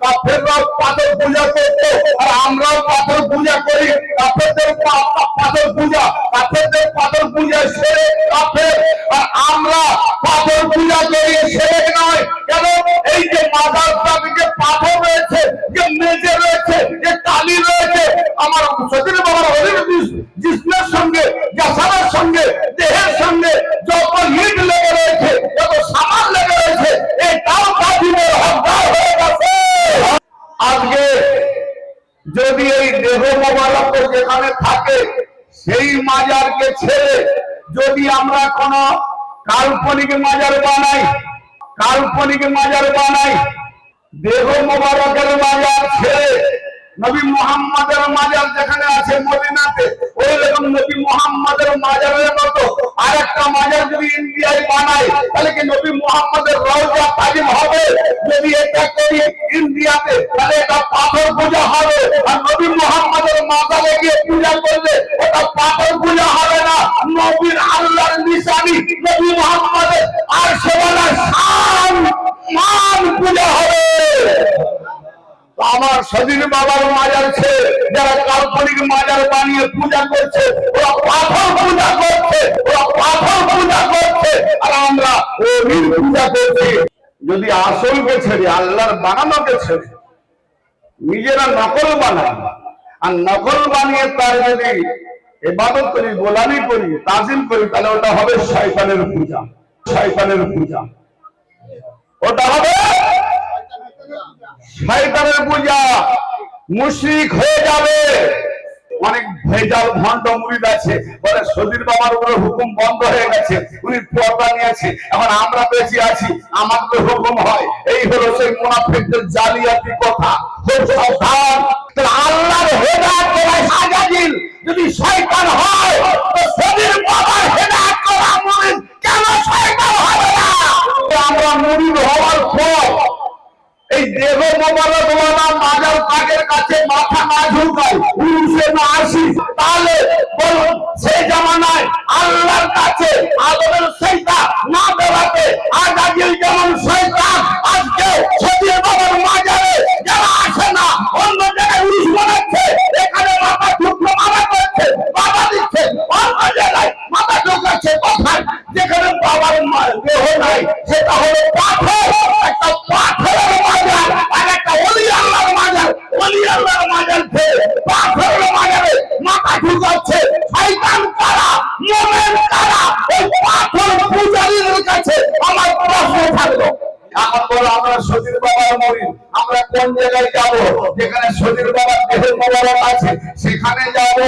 কাফেররাও পাথর পূজা করতো আর আমরাও পাথর পূজা করি। কাফেরদের পাথর পূজা, কাফেরদের পাথর পূজা সেরে কাফের, আর আমরা পাথর পূজা করি সেরে নয়। কেন? এই যে মাজারটাতে যে পাথর রয়েছে, যে মেঝে রয়েছে, যে টালি রয়েছে, আমার সতীর বাবার হরির জিসমের সঙ্গে, জাসাদের সঙ্গে, দেহের সঙ্গে যত ইট লেগে রয়েছে, যত সামান লেগে রয়েছে, এটাও কাফিরের হকদার হয়ে গেছে। আজকে যদি এই দেহ মোবারক যেখানে থাকে সেই মাজারকে ছেড়ে যদি আমরা কোন কাল্পনিক মাজার বানাই, কাল্পনিক মাজার বানাই, দেহ মোবারকের মাজার ছেড়ে নবী মুহাম্মাদের মাজার যেখানে আছে মদিনাতে, ওই রকম নবী মুহাম্মাদের মাজারের মতো আরেকটা মাজার যদি ইন্ডিয়ায় বানাই, তাহলে কি নবী মুহাম্মাদের রওজা তাজিম হবে? যদি এটা করি ইন্ডিয়াতে, তাহলে এটা পাথর পূজা হবে। আর নবী মুহাম্মাদের মাজারে গিয়ে পূজা করলে ওটা পাথর পূজা হবে না, নবীর আল্লাহর নিশানি, নবী মুহাম্মাদের আরশেওয়ালা শান মান পূজা হবে। আমার সজির বাবার মাজার ছেড়ে যারা কাল্পনিক মাজার বানিয়ে পূজা করছে, ওরা পাথর পূজা করছে, ওরা পাথর পূজা করছে, আর আমরা ওলির পূজা করছি। যদি আসলকে ছেড়ে, আল্লাহর বানানোকে ছেড়ে নিজেরা নকল বানাই, আর নকল বানিয়ে তার যদি ইবাদত করি, গোলামি করি, তাজিম করি, তাহলে ওটা হবে শয়তানের পূজা, শয়তানের পূজা, ওটা হবে শয়তানের পূজা, মুশরিক হয়ে যাবে। অনেক ভেজাল ভণ্ড মুরিদ আছে, বলে সজির বাবার উপরে হুকুম বন্ধ হয়ে গেছে, উনি পর্দা নিয়েছে, এখন আমরা বেঁচে আছি, আমাদের হুকুম হয়। এই হলো সেই মুনাফিকদের জালিয়াতি কথা। খুব সাবধান। আল্লাহর হেদায়েত করা সাজাজিল যদি শয়তান হয়, তো সজির বাবার হেদায়েত করা মুরিদ কেন শয়তান হবে না? আমরা মুরিদ হওয়ার পর এই দেহ মোবারক ওয়ালা মাজার পাকের কাছে মাথা না ঝুঁকাই, উঠে না আসি, তাহলে বলুন সেই জামানায় আল্লাহর কাছে আদরের সেজদা না দেওয়াতে আজাজিল যেমন শয়তান, আজকে সজির বাবার মাজারে যারা আসে না, অন্য জায়গায় উরুস বানাচ্ছে, এখানে মাথা ঠুকলো মারা করছে, বাবা দিচ্ছে, অন্য জায়গায় মাথা ঢুকাচ্ছে। কোথায়? যেখানে বাবার দেহ নাই, সেটা হলো পাথর, একটা পাথরের মাজার, আর একটা ওলি আল্লাহর মাজার, ওলি আল্লাহর মাজার থেকে পাথরের মাজারে মাথা ঢুকাচ্ছে। শয়তান কারা, মুমিন কারা? ওই পাথর পূজারীদের কাছে আমার প্রশ্ন থাকলো। এখন বলো আমরা সজির বাবার মুরিদ, আমরা কোন জায়গায় যাব? যেখানে সজির বাবার দেহ মোবারক আছে সেখানে যাব,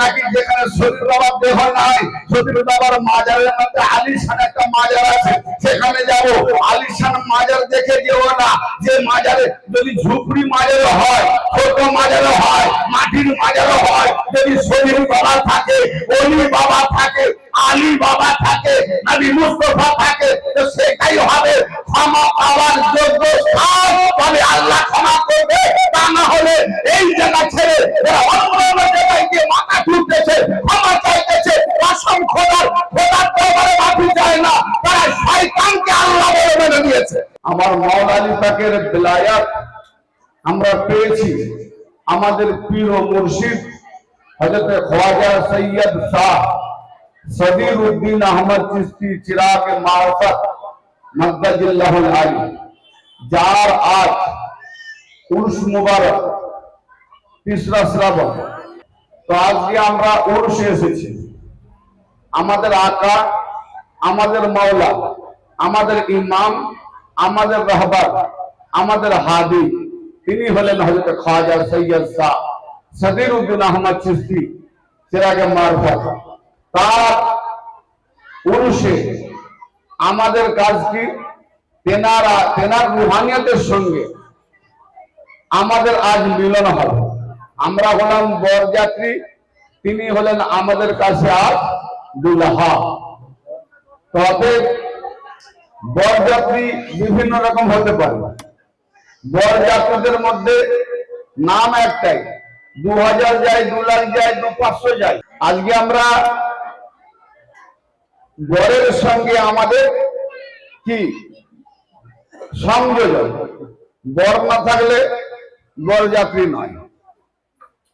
নাকি যেখানে সজির বাবার দেহ নাই, সজির বাবার মাজারের মধ্যে আলিশান একটা মাজার আছে সেখানে যাব? আলিশান মাজার দেখে যেও না, যে মাজারে যদি ঝুপড়ি মাজারে হয়, ছোট মাজারে হয়, মাটির মাজারে হয়, যদি সজির বাবা থাকে, ওলি বাবা থাকে, আলী বাবা থাকে, নবী মুস্তাফা থাকে, তো সেটাই হবে ক্ষমা পাওয়ার যোগ্য স্থান। তবে আল্লাহ ক্ষমা করবে, তা না হলে এই জায়গা ছেড়ে অন্য জায়গায় গিয়ে মাথা ঠুকতেছে, ক্ষমা চাইতেছে, কসম খোদার, খোদার দরবারে মাফি চায় না, তারা শয়তানকে আল্লাহ বলে মেনে নিয়েছে। আমার মাওলা আলী পাকের বেলায়াত আমরা পেয়েছি আমাদের পীর ও মুর্শিদ হযরত খ্বাজা সৈয়দ শাহ সদির উদ্দিন আহমদ চিশতি চিরাগ মারফত মদ্দাজিল্লাহুল আলী, যার আজ উরুস মুবারক, তিসরা শ্রাবণ। তো আজকে আমরা উরুসে এসেছি। আমাদের আকা, আমাদের মাওলা, আমাদের ইমাম, আমাদের রাহবার, আমাদের হাদি, তিনি হলেন হযরত খ্বাজা সৈয়দ শাহ সদির উদ্দিন আহমদ চিশতি চিরাগ মারফত। তার উরুসে আমাদের কাজ কি? তেনার রুহানিয়তের সঙ্গে আমাদের আজ মিলন হবে। আমরা হলাম বরযাত্রী, তিনি হলেন আমাদের কাছে আজ দুলহা। তবে বরযাত্রী বিভিন্ন রকম হতে পারে। বরযাত্রীদের মধ্যে নাম একটাই, 2000 যায়, 2 লাখ যায়, 500 যায়। আজকে আমরা বরের সঙ্গে আমাদের কি সংযোজন, বর না থাকলে বরযাত্রী নয়।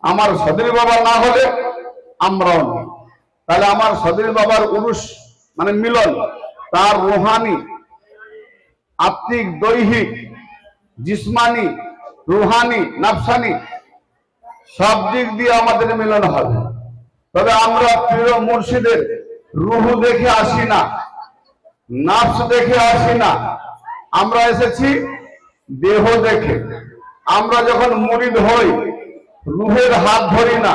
আমার সদর বাবা না হলে আমরাও নই। তাহলে আমার সদর বাবার উরুস মানে মিলন, তার রুহানি, আত্মিক, দৈহিক, জিসমানি, রুহানি, নাফসানি সব দিক দিয়ে আমাদের মিলন হবে। তবে আমরা প্রিয় মুর্শিদের রুহু দেখে আসি না, নাফস দেখে আসি না, আমরা এসেছি দেহ দেখে। আমরা যখন মুরিদ হই রুহের হাত ধরি না,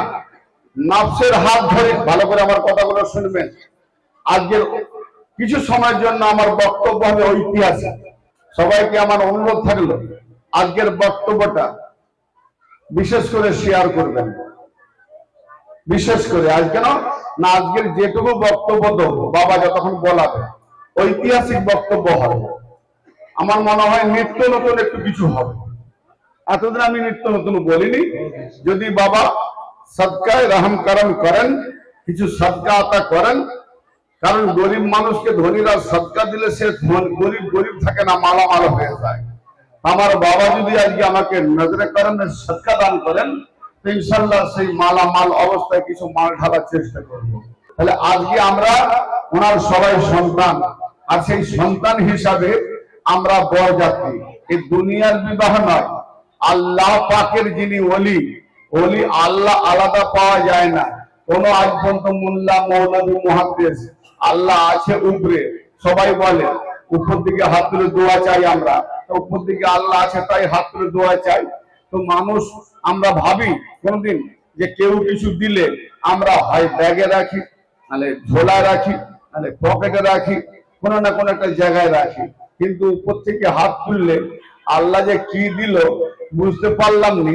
নাফসের হাত ধরি। ভালো করে আমার কথাগুলো শুনবেন। আজকের কিছু সময়ের জন্য আমার বক্তব্য হবে ঐতিহাসিক। সবাইকে আমার অনুরোধ থাকলো আজকের বক্তব্যটা বিশেষ করে শেয়ার করবেন। বিশেষ করে আজ কেন না, আজকের যেটুকু বক্তব্য দেবো বাবা যতক্ষণ বলাবে ঐতিহাসিক বক্তব্য হবে। আমার মনে হয় নিত্য নতুন একটু কিছু হবে। এতদিন আমি নিত্য নতুন বলিনি। যদি বাবা সদকায় রহম করম করেন, কিছু সদকা আতা করেন, কারণ গরিব মানুষকে ধনীরা সদকা দিলে সে গরিব গরিব থাকে না, মালামাল হয়ে যায়। আমার বাবা যদি আজকে আমাকে নজরে করেন, সদকা দান করেন, তো ইনশাল্লাহ সেই মালামাল অবস্থায় কিছু মাল ঢালার চেষ্টা করব। তাহলে আজকে আমরা ওনার সবাই সন্তান, আর সেই সন্তান হিসাবে আমরা বরযাত্রী। এই দুনিয়ার বিবাহ নয়, আল্লাহ পাকের যিনি ওলি, ওলি আল্লাহ আলাদা পাওয়া যায় না। কোন আজ পর্যন্ত মোল্লা, মৌলভী, মুহাদ্দিস আল্লাহ আছে উপরে। সবাই বলে উপর দিকে হাত তুলে দোয়া চাই, আমরা উপর দিকে আল্লাহ আছে তাই হাত তুলে দোয়া চাই। তো মানুষ আমরা ভাবি কোনদিন যে কেউ কিছু দিলে আমরা হয় ব্যাগে রাখি, নাহলে ঝোলায় রাখি, নাহলে পকেটে রাখি, কোনো না কোনো একটা জায়গায় রাখি। কিন্তু উপর থেকে হাত তুললে আল্লাহ যে কি দিল বুঝতে পারলাম নি,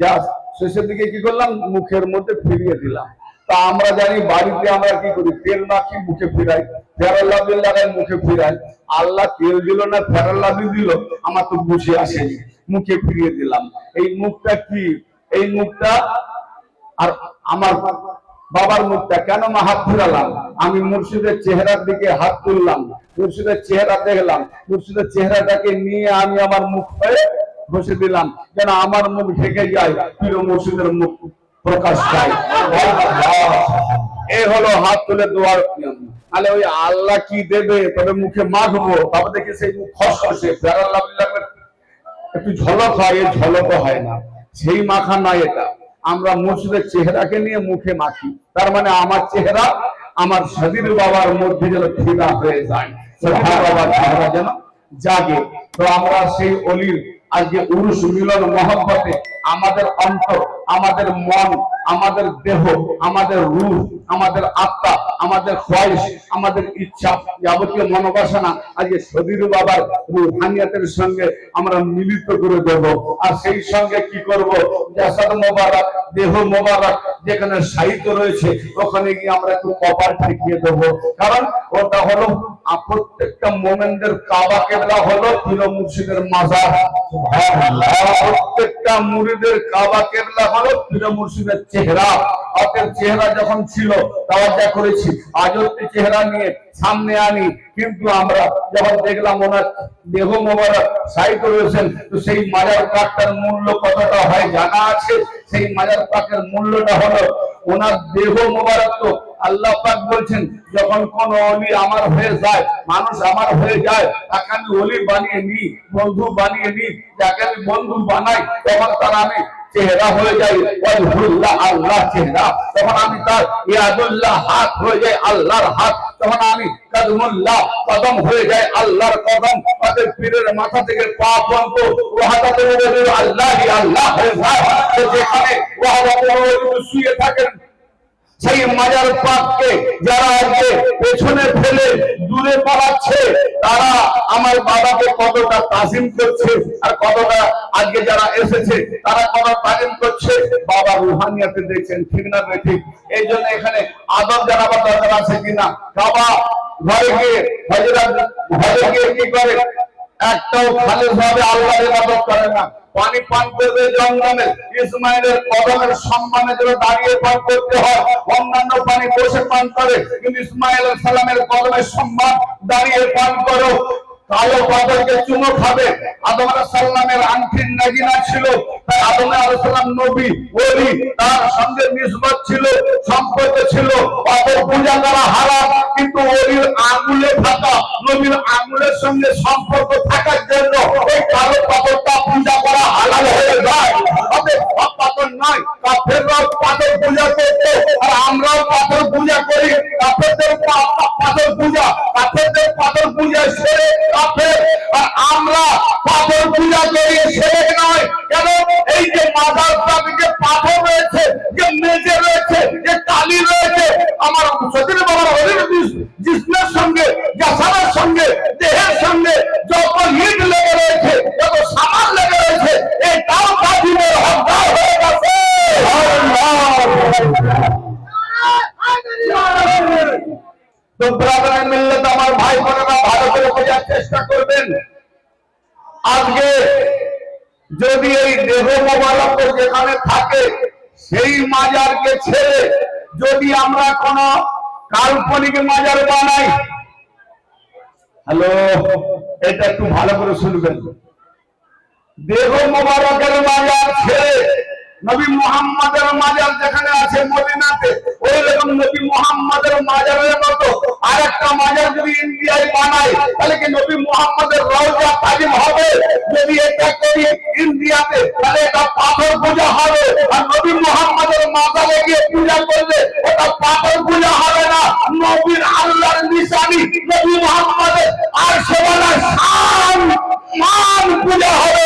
যা শেষের দিকে কি করলাম, মুখের মধ্যে ফিরিয়ে দিলাম। তা আমরা জানি বাড়িতে আমরা কি করি, তেল মাখি মুখে ফিরাই, ফেরাল্লাভি লাগাই মুখে ফিরাই। আল্লাহ তেল দিল না ফেরাল্লাভি দিল, আমার তো বুঝে আসেনি, মুখে ফিরিয়ে দিলাম। এই মুখটা কি, এই মুখটা আর আমার বাবার মুখটা কেন হাত ফিরালাম? আমি মুর্শিদের চেহারার দিকে হাত তুললাম, মুর্শিদের চেহারা দেখলাম, মুর্শিদের চেহারাটাকে নিয়ে আমি আমার মুখ হয়ে বসে দিলাম, যেন আমার মুখ ঢেকে যায়, প্রিয় মুর্শিদের মুখ প্রকাশ পায়। এই হলো হাত তুলে দোয়ার নিয়ম। তাহলে ওই আল্লাহ কি দেবে তবে মুখে মাখবো, তবে দেখি সেই মুখ খসখসে একটু ঝলক হয়, এই ঝলকও হয় না, সেই মাখা নাই এটা। আমরা মুর্শিদের চেহারাকে নিয়ে মুখে মাখি, তার মানে আমার চেহারা আমার সদীর বাবার মধ্যে যেন ফিরা হয়ে যায়, সদীর বাবার চেহারা যেন জাগে। তো আমরা সেই অলির আজকে উরুস মিলন মহব্বতে আমাদের অন্তর, আমাদের মন, আমাদের দেহ, আমাদের রূহ, আমাদের আত্মা, আমাদের খোয়াইশ, আমাদের ইচ্ছা, যাবতীয় মনোবাসনা আজকে সদীর বাবার রুহানিয়াতের সঙ্গে আমরা মিলিত করে দেব। আর সেই সঙ্গে কি করব, জাসাদ মোবারক, দেহ মোবারক যেখানে সাহিত্য রয়েছে ওখানে গিয়ে আমরা একটু কপাল ঠেকিয়ে দেবো। কারণ ওটা হলো প্রত্যেকটা মোমেনদের কাবা কেবলা হলো পীর মুর্শিদের মাজার। প্রত্যেকটা মুরিদের কাবা কেবলা হলো পীর মুর্শিদের চেহারা। আপনার চেহারা যখন ছিল তাওয়াজ্জা করেছি, আজও চেহারা নিয়ে সামনে আনি, কিন্তু আমরা যখন দেখলাম ওনার দেহ মোবারক সাহিত্য রয়েছেন, তো সেই মাজার পাকটার মূল্য কতটা হয় জানা আছে? সেই মাজার পাকের মূল্যটা হলো ওনার দেহ মোবারক। তো আল্লাহ পাক বলছেন যখন কোন ওলি আমার হয়ে যায়, মানুষ আমার হয়ে যায়, তাকে আমি ওলি বানিয়ে নিই, বন্ধু বানিয়ে নিই। যাকে আমি বন্ধু বানাই তখন তার আমি চেহারা হয়ে যায় ওয়াজহুল্লাহ, আল্লাহ চেহারা। তখন আমি তার ইয়াদুল্লাহ, হাত হয়ে যায় আল্লাহর হাত। তখন আমি কদমুল্লাহ, কদম হয়ে যায় আল্লাহর কদম। তাদের পীরের মাথা থেকে পা পর্যন্ত ওয়াহাদাতুল ওয়াজুদ আল্লাহই আল্লাহ হয়ে যায়। তো যেখানে ওয়াহাদাতুল ওয়াজুদ শুয়ে থাকেন সেই মাজার পাককে যারা আজকে পেছনে ফেলে দূরে পালাচ্ছে, তারা আমার বাবাকে কতটা তাজিম করছে, আর কতটা আজকে যারা এসেছে তারা কত তাজিম করছে বাবা রুহানিয়াতে দেখছেন, ঠিক না ঠিক? এই জন্য এখানে আদব জানাবার দরকার আছে কিনা। বাবা ঘরে গিয়ে ঘরে গিয়ে কি করে, একটাও খালেজ ভাবে আল্লাহর ইবাদত করে না। পানি পান করবে জঙ্গলে, ইসমাইলের কদমের সম্মানে যেন দাঁড়িয়ে পান করতে হয়। অন্যান্য পানি বসে পান করে, কিন্তু ইসমাইল আলাইহিস সালামের কদমের সম্মান দাঁড়িয়ে পান করো। কালো পাথরকে চুমো খাবে। আদম আলাইহিস সালামের আংটির নাগিনা ছিল, আদম আলাইহিস সালাম নবী ওলি, তার সঙ্গে নিসবত ছিল, সম্পর্ক ছিল, পাথর পূজা করা হারাম। কিন্তু ওলির আঙ্গুলে থাকা, নবীর আঙ্গুলের সঙ্গে সম্পর্ক থাকার জন্য এই কালো পাথরটা পূজা করা হালাল হয়ে যায়। পাথর নয়, কাফেররাও পাথর পূজা করত আর আমরাও পাথর পূজা করি। কাফেরদের পাথর পূজা সেরে কাফের, আর আমরা পাথর পূজা করি সেরে নয়। কেন? এই যে মাজারটা যে পাথর রয়েছে, যে মেঝে রয়েছে, যে টালি রয়েছে, আমার সতীর বাবার হরির জিসমের সঙ্গে, জাসানের সঙ্গে, দেহের সঙ্গে যত হিট লেগে রয়েছে, যত সামান লেগে রয়েছে, এটাও কাফিরের হকদার হয়ে গেছে। তো ব্রাদার মিল্লাত আমার ভাই বোনেরা ভালো করে বোঝার চেষ্টা করবেন। আজকে যদি এই দেহ মোবারক যেখানে থাকে সেই মাজারকে ছেড়ে যদি আমরা কোন কাল্পনিক মাজার বানাই, হ্যালো, এটা একটু ভালো করে শুনবেন। দেহ মোবারকের মাজার ছেড়ে নবী মুহাম্মাদের মাজার যেখানে আছে মদিনাতে, ওই রকম নবী মুহাম্মাদের মাজারের মতো আরেকটা মাজার যদি ইন্ডিয়ায় বানায়, তাহলে কি নবী মুহাম্মাদের রওজা তাজিম হবে? যদি এটা করি ইন্ডিয়াতে, তাহলে এটা পাথর পূজা হবে। আর নবী মুহাম্মাদের মাজারে গিয়ে পূজা করলে ওটা পাথর পূজা হবে না, নবীর আল্লাহর নিশানি, নবী মুহাম্মাদের আর সেবানা শান মান পূজা হবে।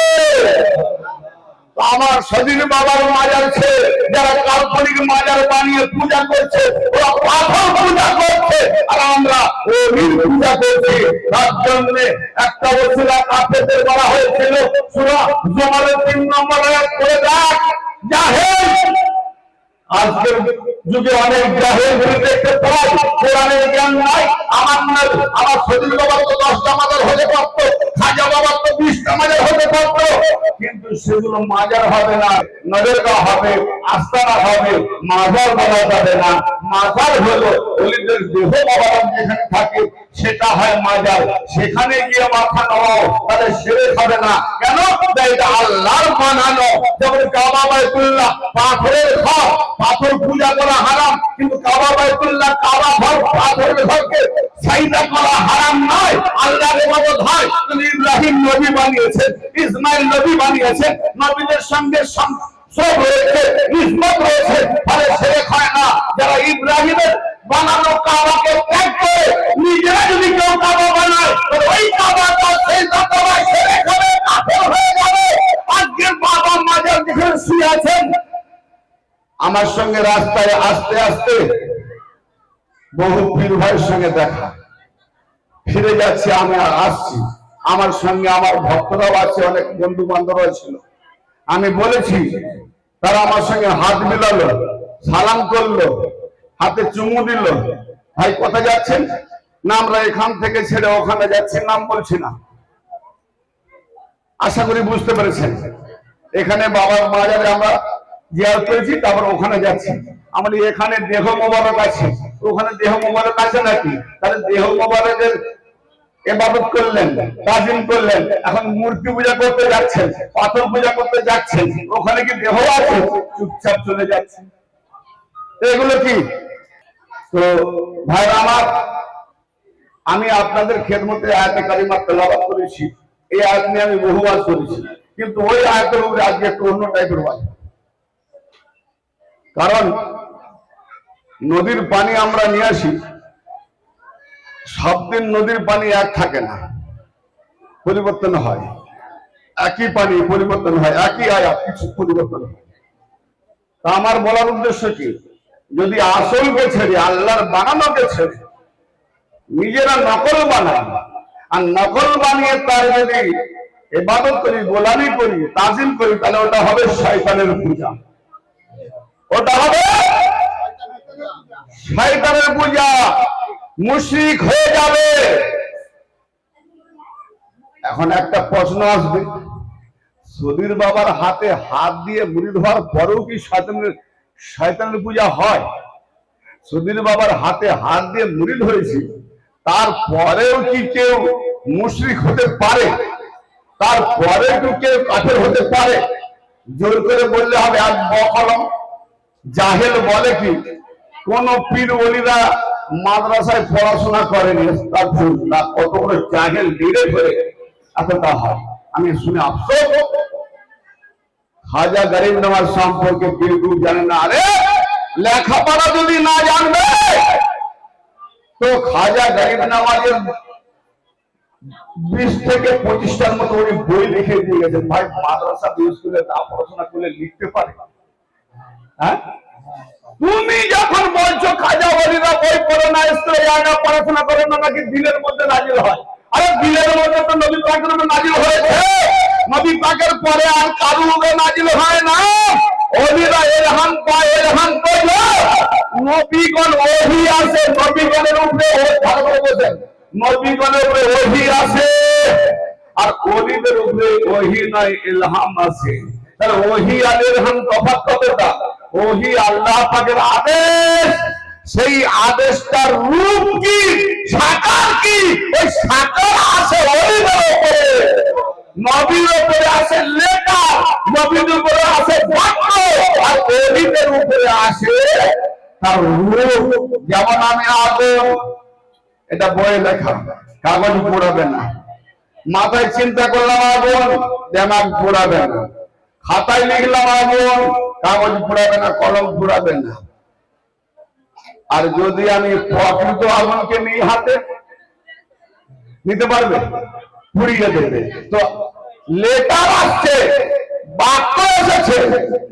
আমার সদীর বাবার মাজার ছেড়ে যারা কাল্পনিক মাজার বানিয়ে পূজা করছে, ওরা পাথর পূজা করছে, আর আমরা ওলির পূজা করছি। তার জন্য একটা ওসিলা কাফেরদের বলা হয়েছিল, সূরা জুমারের 3 নম্বর আয়াত করে দেখ, জাহেল। আজকের যুগে অনেক জাহেল দেখতে পাই, কোরআনের জ্ঞান নাই। আমার সদীর বাবার তো 10টা মাজার হতে পারত, খাজা বাবার তো 20টা মাজার হতে পারত, কিন্তু সেগুলো মাজার হবে না, নজরগাহ হবে, আস্তানা হবে, মাজার বলা যাবে না। মাজার হলো ওলিদের দেহ মোবারক যেখানে থাকে সেটা হয় মাজার। সেখানে গিয়ে মাথা নামাও, তাহলে শিরক হবে না। কেন? এটা আল্লাহর বানানো। যেমন কাবা বাইতুল্লাহ পাথরের ঘর, পাথর পূজা করা হারাম, কিন্তু কাবা বাইতুল্লাহ কাবা ঘর পাথরের ঘরকে সাইদা করা হারাম নয়, আল্লাহর ইবাদত হয়। ইব্রাহিম নবী বানিয়েছেন, ইসমাইল নবী বানিয়েছেন, নবীদের সঙ্গে সব রয়েছে, নিসবত রয়েছে, ফলে শিরক হয় না। যারা ইব্রাহিমের বানানো কাবাকে ত্যাগ করে নিজেরা যদি কেউ কাবা বানায়, ওই কাবাটা সাইদা করা শিরক হবে, কাফের হয়ে যাবে। আজকের বাবা মাজার যেখানে শুয়ে আছেন, আমার সঙ্গে রাস্তায় আস্তে আস্তে বহু পীর ভাইয়ের সঙ্গে দেখা, ফিরে যাচ্ছি, আমি আসছি, আমার সঙ্গে আমার ভক্তরাও আছে, অনেক বন্ধু বান্ধবরা ছিল। আমি বলেছি, তারা আমার সঙ্গে হাত মিলালো, সালাম করলো, হাতে চুমু দিল। ভাই কোথায় যাচ্ছেন? না আমরা এখান থেকে ছেড়ে ওখানে যাচ্ছি, নাম বলছি না। আশা করি বুঝতে পেরেছেন। এখানে বাবার মাজারে আমরা জিয়ারত করেছি, তারপর ওখানে যাচ্ছি। আমরা এখানে দেহ মোবারক আছে, ওখানে দেহ মোবারক আছে নাকি? তাহলে দেহ মোবারকের ইবাদত করলেন, তাজিম করলেন, এখন মূর্তি পূজা করতে যাচ্ছেন, পাথর পূজা করতে যাচ্ছেন, ওখানে কি দেহ আছে? চুপচাপ চলে যাচ্ছেন। এগুলো কি? তো ভাই আমার, আমি আপনাদের খেদমতে আয়াতে কারিমা তেলাওয়াত করেছি, এই আয়াত নিয়ে আমি বহু ওয়াজ করেছি, কিন্তু ওই আয়াতের উপরে আজকে একটু অন্য টাইপের ওয়াজ। কারণ নদীর পানি আমরা নিয়ে আসি, সব দিন নদীর পানি এক থাকে না, পরিবর্তন হয়। একই পানি পরিবর্তন হয়, একই আয়াত কিছু পরিবর্তন হয়। তা আমার বলার উদ্দেশ্য কি, যদি আসলকে ছেড়ে, আল্লাহর বানানোকে ছেড়ে নিজেরা নকল বানাই, আর নকল বানিয়ে তার যদি ইবাদত করি, গোলামি করি, তাজিম করি, তাহলে ওটা হবে শয়তানের পূজা, ওটা হবে শয়তানের পূজা, মুশরিক হয়ে যাবে। এখন একটা প্রশ্ন আসবে, সদীর বাবার হাতে হাত দিয়ে মুরিদ হওয়ার পরেও কি শয়তানের পূজা হয়? সদীর বাবার হাতে হাত দিয়ে মুরিদ হয়েছে, তারপরেও কি কেউ মুশরিক হতে পারে? তারপরে কি কেউ কাফের হতে পারে? জোর করে বললে হবে আর বকলম। জাহেল বলে কি কোন পীর ওলিরা মাদ্রাসায় পড়াশোনা করেনি, তার ভুল না, কত বড় জাহেল ধীরে করে এতটা হয়। আমি শুনে আফসোস, খাজা গরিব নওয়াজ সম্পর্কে বিলকুল জানে না। আরে লেখাপড়া যদি না জানবে তো খাজা গরিব নওয়াজের 20 থেকে 25টার মতো উনি বই লিখে দিয়ে গেছেন। ভাই মাদ্রাসা স্কুলে না পড়াশোনা করলে লিখতে পারে? হ্যাঁ, তুমি যখন বলছো খাজা ওলিরা বই পড়ে না, স্কুলে যায় না, পড়াশোনা করে না, নাকি দিলের মধ্যে নাজিল হয়। আরে দিলের মধ্যে তো নবী পাকের উপর নাজিল হয়েছে, নবী পাকের পরে আর কারোর উপরে নাজিল হয় না। ওলিরা ইলহাম পায়, ইলহাম করলো নবীগণ ওহী আসে, নবীগণের উপরে ভালো করে বলেন, নবীগণের উপরে ওহী আসে, আর ওলিদের উপরে ওহী নয়, ইলহাম আসে। তাহলে ওহী আর ইলহাম তফাৎ কতটা? ওহী আল্লাহ পাকের আদেশ, সেই আদেশটার রূপ কি, সাকার কি? ওই সাকার আসে ওলিদের উপরে, নবীর উপরে আসে লেটার, নবীর উপরে আসে বাক্য, আর ওলিদের উপরে আসে তার রূপ। যেমন আমি আদম, এটা বইয়ে লেখা, কাগজ পোড়াবে না। মাথায় চিন্তা করলাম আগুন, দেমাগ পোড়াবে না। খাতায় লিখলাম আগুন, কাগজ পোড়াবে না, কলম পোড়াবে না। আর যদি আমি প্রকৃত আগুনকে নিয়ে হাতে নিতে পারবে, পুড়িয়ে দেবে। তো লেটার আসছে, বাক্য এসেছে,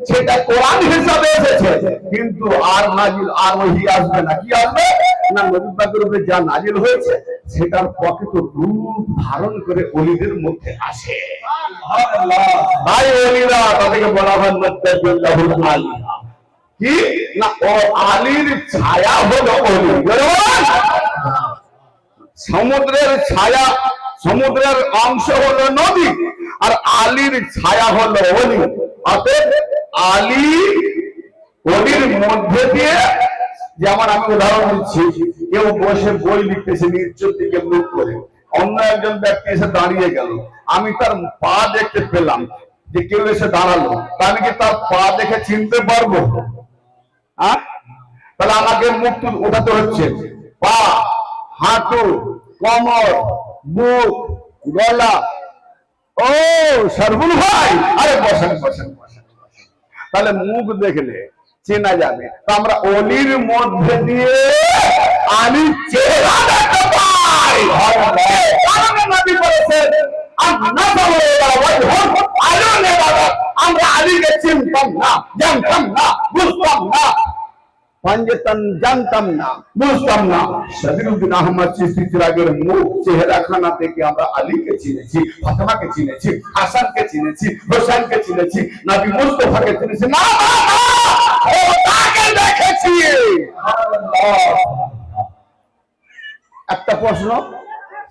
সেটা কোরআন হিসাবে এসেছে, কিন্তু আর নাজিল আর ওহী আসবে না। কি আসবে না? নবী পাকের উপরে যা নাজিল হয়েছে সেটার প্রকৃত রূপ ধারণ করে ওলিদের মধ্যে আসে। ভাই ওলিরা, তাদেরকে বলা হয় মুত্তাকিল্লাহুল আলী। কি না, ও আলীর ছায়া হলো ওলি। সমুদ্রের ছায়া, সমুদ্রের অংশ হলো নদী, আর আলীর ছায়া হলো ওলি। অতএব আলী ওলির মধ্যে দিয়ে, যেমন আমি উদাহরণ দিচ্ছি, কেউ বসে বই লিখতেছে নিচের দিকে মুখ করে, অন্য একজন ব্যক্তি এসে দাঁড়িয়ে গেল, আমি তার পা দেখতে পেলাম যে কেউ এসে দাঁড়ালো, আমি কি তার পা দেখে চিনতে পারবো? তাহলে আমাকে মুখ উঠাতে হচ্ছে, পা, হাঁটু, কোমর, বুক, গলা। ও সরবুল ভাই, আরে বসেন বসেন বসেন। তাহলে মুখ দেখলে চেনা যাবে। তো আমরা অলির মধ্যে দিয়ে আলীর চেহারা দেখতে পাই। নবী বলেছেন আমরা আলীকে চিনতাম না, জানতাম না, বুঝতাম না, জানতাম না, বুঝতাম না। শফিউদ্দিন আহমদ চিশতি চিরাগের মুখ চেহারা খানা থেকে আমরা আলীকে চিনেছি, ফাতেমাকে চিনেছি, হাসানকে চিনেছি, হোসেনকে চিনেছি, নবী মুস্তাফাকে চিনেছি। না তাকে দেখেছি। একটা প্রশ্ন,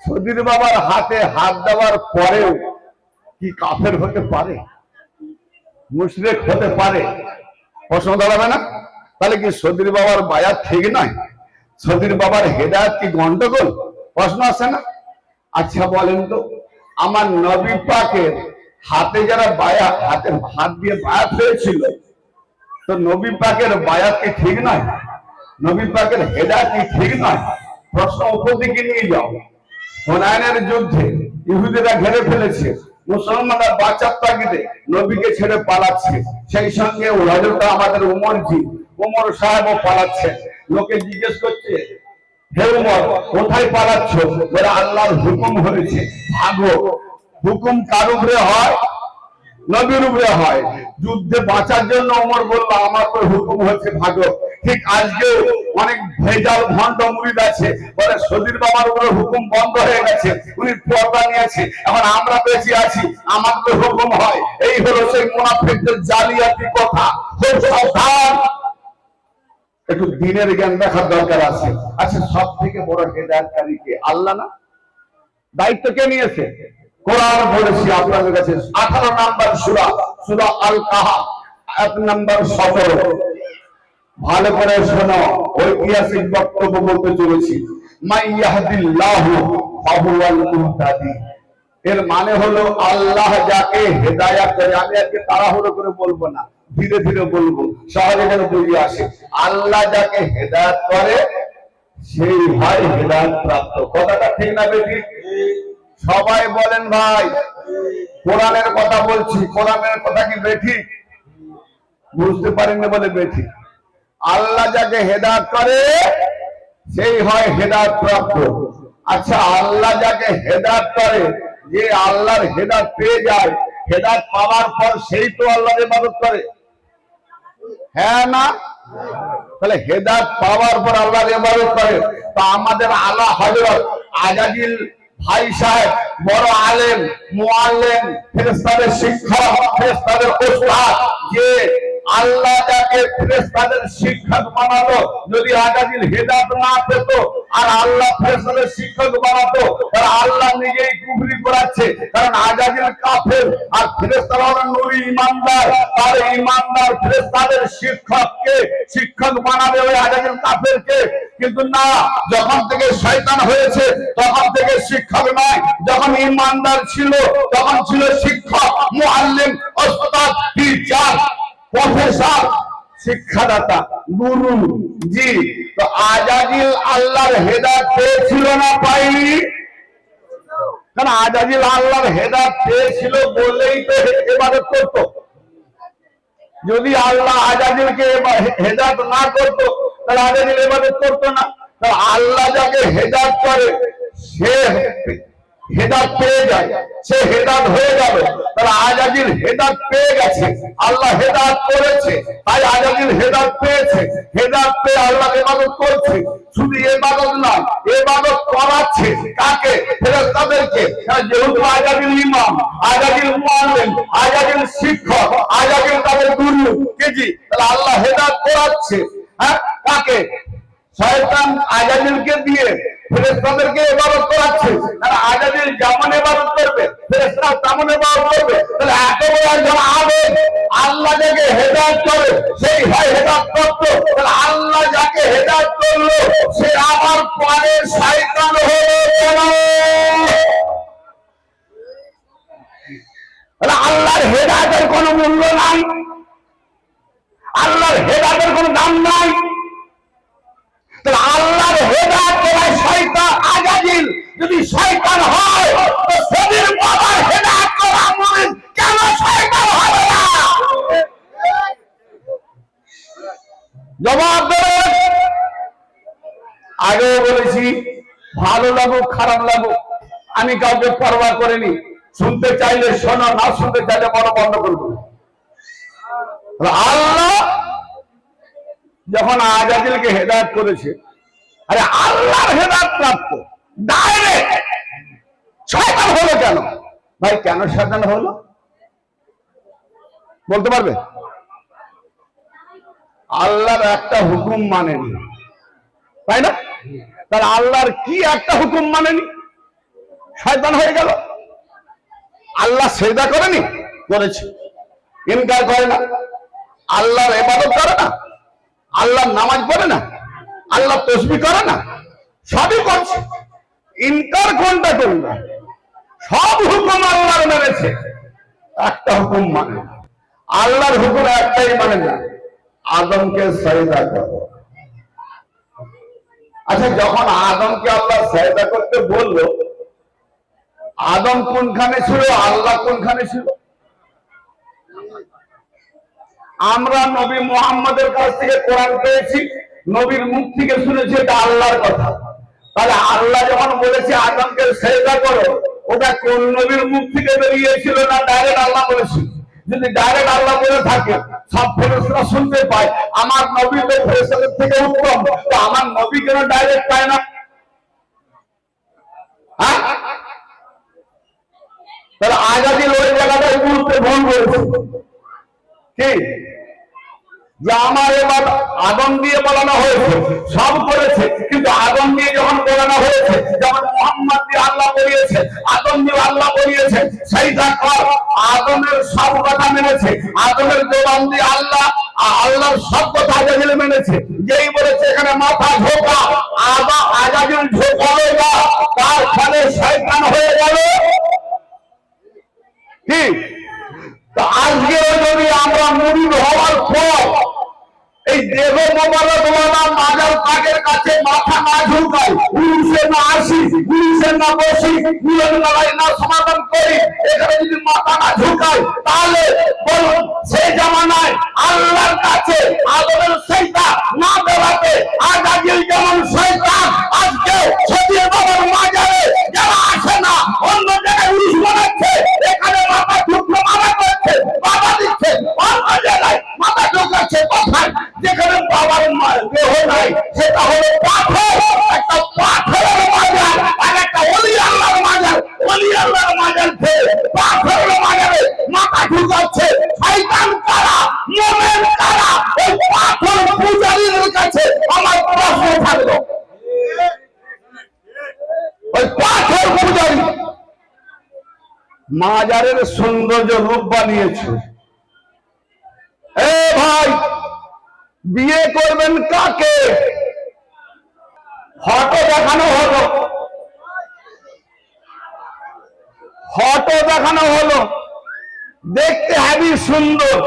সদীর বাবার হাতে হাত দেওয়ার পরেও কি কাফের হতে পারে, মুশরিক হতে পারে? প্রশ্ন দাঁড়াবে না? তাহলে কি সদীর বাবার বায়াত ঠিক নয়? সদীর বাবার হেদায়েত কি গন্ডগোল? প্রশ্ন আসে না? আচ্ছা বলেন তো, আমার নবী পাকের হাতে যারা বায়াত, হাতে হাত দিয়ে বায়াত হয়েছিল, তো নবী পাকের বায়াত কি ঠিক নয়? নবী পাকের হেদায়েত কি ঠিক নয়? প্রশ্ন উপর দিকে নিয়ে যাও। হুনাইনের যুদ্ধে ইহুদিরা ঘিরে ফেলেছে, মুসলমানরা বাঁচার তাগিদে নবীকে ছেড়ে পালাচ্ছে, সেই সঙ্গে হযরত আমাদের উমর সাহেবও পালাচ্ছেন। লোকে জিজ্ঞেস করছে, হে উমর কোথায় পালাচ্ছ? বলে আল্লাহর হুকুম হয়েছে, ভাগো। হুকুম কার উপরে হয়? নবীর উপরে হয়। যুদ্ধে বাঁচার জন্য উমর বলল আমার তো হুকুম হচ্ছে, ভাগো। ঠিক আজকে অনেক ভেজাল ভণ্ড মুরিদ আছে, বলে সদীর বাবার উপরে হুকুম বন্ধ হয়ে গেছে, উনি পর্দা নিয়েছে, এখন আমরা বেঁচে আছি, আমার তো হুকুম হয়। এই হলো সেই মুনাফিকদের জালিয়াতি কথা। খুব সাবধান, একটু দিনের জ্ঞান দেখার দরকার আছে। আচ্ছা, সব থেকে বড় হেদায়েতকারী কে? আল্লাহ না? দায়িত্ব কে নিয়েছে? কোরআন বলেছি আপনাদের কাছে 18 নম্বর সূরা, সূরা আল কাহাফ, আয়াত নম্বর 17। ভালো করে শোনো, ঐতিহাসিক বক্তব্য বলতে চলেছি। মাই ইয়াহদিল্লাহু ফাহুয়াল মুহতাদি, এর মানে হলো আল্লাহ যাকে হেদায়াত করে, আমি আজকে তাড়াহুড়ো করে বলবো না, ধীরে ধীরে বলবো, সহজে যেন বুঝে আসে। আল্লাহ যাকে হেদায়াত করে সেই হয় হেদায়াত প্রাপ্ত। কথাটা ঠিক না বেঠিক? সবাই বলেন ভাই। কোরআনের কথা বলছি, কোরআনের কথা কি বেঠিক? বুঝতে পারেননি বলে বেঠিক। আল্লাহ যাকে হেদায়াত করে সেই হয় হেদায়াত প্রাপ্ত। আচ্ছা, আল্লাহ যাকে হেদায়াত করে, যে আল্লাহর হেদায়াত পেয়ে যায়, হেদায়াত পাওয়ার পর সেই তো আল্লাহর ইবাদত করে, হ্যাঁ না? তাহলে হেদায়াত পাওয়ার পর আল্লাহর ইবাদত করে। তো আমাদের আলা হযরত আজাজিল ভাই সাহেব বড় আলেম, মুআল্লিম, ফেরেশতাদের শিক্ষক, ফেরেশতাদের উস্তাদ, যে আল্লাহ যাকে ফেরেশতাদের শিক্ষক বানালো, যদি আজাজিল হেদায়েত না পেত আর আল্লাহ ফেরেশতাদের শিক্ষক বানাতো, তাহলে আল্লাহ নিজেই কুফরি করাচ্ছে। কারণ আজাজিল কাফের আর ফেরেশতারা হলো নূরি ঈমানদার, তার ঈমানদার ফেরেশতাদের শিক্ষককে শিক্ষক বানাবে ওই আজাজিল কাফেরকে। কিন্তু না, যখন থেকে শয়তান হয়েছে তখন থেকে শিক্ষক নয়, যখন ঈমানদার ছিল তখন ছিল শিক্ষক, মুআল্লিম, উস্তাদ, টিচার, প্রফেসর, শিক্ষাদাতা, গুরু। জি, তো আজাজিল আল্লাহর হেদায়েত পেয়েছিল না পাইনি? কারণ আজাজিল আল্লাহর হেদায়েত পেয়েছিল বলেই তো ইবাদত করত। যদি আল্লাহ আজাজিলকে হেদায়েত না করত তাহলে আজাজিল ইবাদত করতো না। তাহলে আল্লাহ যাকে হেদায়েত করে সে হেদায়েত পেয়ে যায়, সে হেদায়েত হয়ে গেল। তাহলে আজাজিল হেদায়েত পেয়ে গেছে, আল্লাহ হেদায়েত করেছে, তাই আজাজিল হেদায়েত পেয়েছে। হেদায়েত পেয়ে আল্লাহ ইবাদত করছে। শুধু ইবাদত না, ইবাদত করাচ্ছে কাকে? ফেরেশতাদেরকে। যেহেতু আজাজিল ইমাম, আজাজিল মুআল্লিম, আজাজিল শিক্ষক, আজাজিল তাদের গুরু, কেজি, তাহলে আল্লাহ হেদায়েত করাচ্ছে। হ্যাঁ, কাকে? শয়তান আজাজিলকে দিয়ে ফেরেশতাদেরকে ইবাদত করাচ্ছে। আর আজাজিল যেমন ইবাদত করবে ফেরেশতারা তেমন ইবাদত করবে। তাহলে এত বড় একজন আবেদ, আল্লাহ যাকে হেদায়েত করে সেই হয় হেদায়েত প্রাপ্ত। তাহলে আল্লাহ যাকে হেদায়েত করলো সে আবার পরে শয়তান হলো কেন? তাহলে আল্লাহর হেদায়েতের কোনো মূল্য নাই, আল্লাহর হেদায়েতের কোনো দাম নাই। তাহলে আল্লাহর হেদায়েত করা শয়তান আজাজিল যদি শয়তান হয়, তো সদীর বাবার হেদায়েত করা মুমিন কেন শয়তান হবে না? জবাব দেবেন। আগেও বলেছি, ভালো লাগুক খারাপ লাগুক আমি কাউকে পরোয়া করিনি। শুনতে চাইলে শোনো, না শুনতে চাইলে বন্ধ করবো। আল্লাহ যখন আজাজিলকে হেদায়েত করেছে, আরে আল্লাহর হেদায়েত প্রাপ্ত ডাইরেক্ট শয়তান হলো কেন? ভাই কেন শয়তান হলো বলতে পারবে? আল্লাহর একটা হুকুম মানেনি, তাই না? তার আল্লাহর কি একটা হুকুম মানেনি, শয়তান হয়ে গেল। আল্লাহ সেজদা করেনি? করেছে। ইনকার করে না? আল্লাহর ইবাদত করে না? আল্লাহর নামাজ পড়ে না? আল্লাহ তাসবিহ করে না? সবই করছে। ইনকার কোনটা করল? সব হুকুম আল্লাহর মেনেছে, একটা হুকুম মানে না। আল্লাহর হুকুম একটাই মানে না, আদমকে সাজদা করো। আচ্ছা, যখন আদমকে আল্লাহ সাজদা করতে বলল, আদম কোনখানে ছিল, আল্লাহ কোনখানে ছিল? আমরা নবী মুহাম্মদের কাছ থেকে কোরআন পেয়েছি, নবীর মুখ থেকে শুনেছি এটা আল্লাহর কথা। তাহলে আল্লাহ যখন বলেছে আদমকে সেজদা করো, ওটা কোন নবীর মুখ থেকে বেরিয়েছিল না ডাইরেক্ট আল্লাহ বলেছিল? যদি ডাইরেক্ট আল্লাহ বলে থাকে, সব ফেরেশতারা শুনতে পায়, আমার নবী তো ফেরেশতাদের থেকে উত্তম, তো আমার নবী কেন ডাইরেক্ট পায় না? হ্যাঁ, তাহলে আজাজিল ওই জায়গাটায় গুরুত্ব ভুল করেছে। কি যে আমার এবার আদম দিয়ে বলানো হয়েছে, সব করেছে, কিন্তু আদম দিয়ে যখন বলানো হয়েছে, যেমন মুহাম্মদ দিয়ে আল্লাহ বলিয়েছে, আদম দিয়ে আল্লাহ বলিয়েছে, সেইটা কর। আদমের সব কথা মেনেছে, আদমের জবান দিয়ে আল্লাহ আল্লাহর সব কথা আজাজিল মেনেছে। যেই বলেছে এখানে মাথা ঝোঁকা, আজাজিল ঝোঁকালো না, তার ফলে শয়তান হয়ে গেল কি আজকে যদি আমরা মুরিদ হওয়ার পর এই দেহ মোবারকওয়ালা মাজার পাকের কাছে মাথা না ঝুঁকাই, পুরুষের না আসি, পুরুষের না বসি, মিলন লড়াই না সমাধান করি, এখানে যদি মাথা না ঝুঁকাই, তাহলে বলুন সেই জামানায় আল্লাহর কাছে আদরের সেইটা না দেওয়াতে আজ আজকে যেমন শয়তান আজকে সতীর বাবার মাজারে যারা আসে না, অন্য জায়গায় উরুস বানাচ্ছে, এখানে মাথা ঝুঁকলো মাথা করছে, বাবা দিচ্ছে, অন্য জায়গায় মাথা ঝুঁকাচ্ছে। কোথায়? যেখানে বাবার দেহ নাই, সেটা হলো পাথর। একটা পাথরের মাজার আর একটা ওলি আল্লাহর মাজার। ওলি আল্লাহর মাজার থেকে পাথরের মাজারে মাথা ঢুকাচ্ছে শয়তান কারা, মুমিন কারা? ওই পাথর পূজারীদের কাছে আমার প্রশ্ন থাকলো। ওই পাথর পূজারী মাজারের সৌন্দর্য রূপ বানিয়েছে। এ ভাই, বিয়ে করবেন কাকে? ফটো দেখানো হলো, ফটো দেখানো হলো, দেখতে হেবি সুন্দর।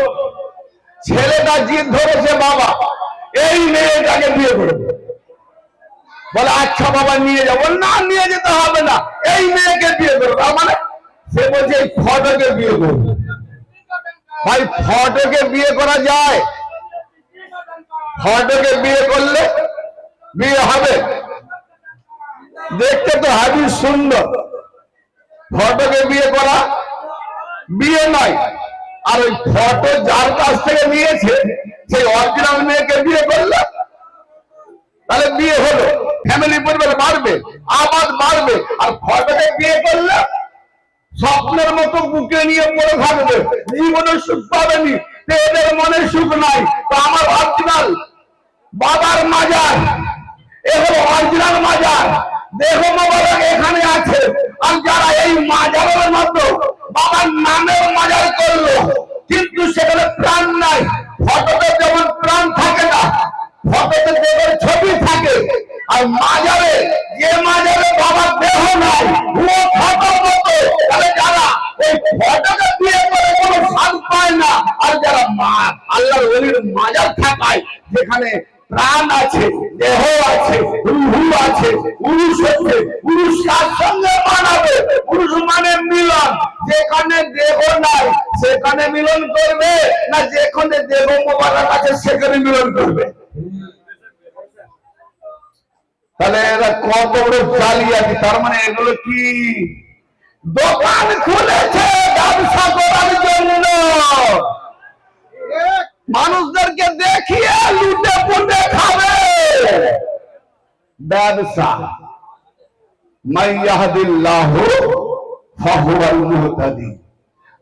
ছেলেটা জিদ ধরেছে, বাবা এই মেয়েটাকে বিয়ে করবে। বলে আচ্ছা বাবা নিয়ে যাবো। না, নিয়ে যেতে হবে না, এই মেয়েকে বিয়ে করবে। তার মানে সে বলছে এই ফটোকে বিয়ে করবে। ভাই ফটোকে বিয়ে করা যায়? ফটোকে বিয়ে করলে বিয়ে হবে? দেখতে তো হেবি সুন্দর, ফটোকে বিয়ে করা বিয়ে নয়। আর ওই ফটো যার কাছ থেকে নিয়েছে সেই অরিজিনাল মেয়েকে বিয়ে করলে তাহলে বিয়ে হলো, ফ্যামিলি পরিবার বাড়বে, আবাদ বাড়বে। আর ফটোকে বিয়ে করলে স্বপ্নের মতো বুকে নিয়ে পড়ে থাকবে, জীবনে সুখ পাবেনি, এদের মনে সুখ নাই। তো আমার অরিজিনাল বাবার মাজার, এ হলো অরিজিনাল মাজার, দেহ মোবারক এখানে আছে। আর যারা এই মাজারের মতো বাবার নামের মাজার করলো, কিন্তু সেখানে প্রাণ নাই। ফটোতে যেমন প্রাণ থাকে না, ফটোতে দেবের ছবি থাকে, আর মাজারে যে মাজারে বাবার দেহ নাই ও ফটোর মতো। তাহলে যারা এই ফটোকে বিয়ে করে কোনো স্বাদ পায় না, আর যারা আল্লাহর ওলির মাজার থাকায় যেখানে প্রাণ আছে, দেহ আছে, রুহু আছে, পুরুষ আছে, পুরুষ কার সঙ্গে মানাবে? পুরুষ মানে মিলন। যেখানে দেহ নাই সেখানে মিলন করবে, না যেখানে দেহ মোবারক আছে সেখানে মিলন করবে? তাহলে এরা কত বড় জালিয়াতি। তার মানে এগুলো কি দোকান খুলেছে ব্যবসা করার জন্য, মানুষদেরকে দেখিয়ে লুটে পুটে খাবে। ব্যবসা। মান ইয়াহদিল্লাহু ফাহুয়াল মুহতাদি